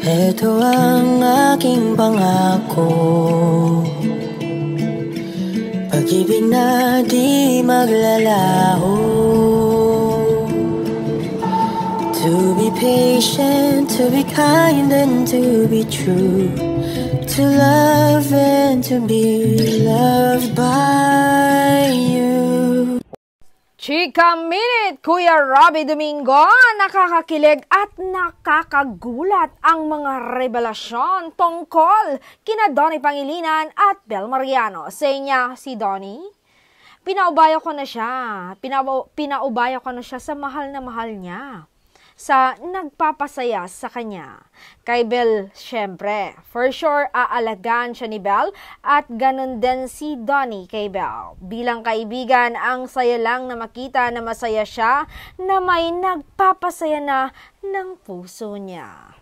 Ito ang aking pangako, pag-ibig na di maglalaho. To be patient, to be kind and to be true, to love and to be loved by you. Chika Minute, Kuya Robby Domingo, nakakakilig at nakakagulat ang mga revelasyon tungkol kina Donnie Pangilinan at Bel Mariano. Sa niya si Donnie, pinaubaya ko na siya sa mahal na mahal niya, sa nagpapasaya sa kanya. Kay Bel, syempre, for sure, aalagaan siya ni Bel at ganun din si Donnie kay Bel. Bilang kaibigan, ang saya lang na makita na masaya siya na may nagpapasaya na ng puso niya.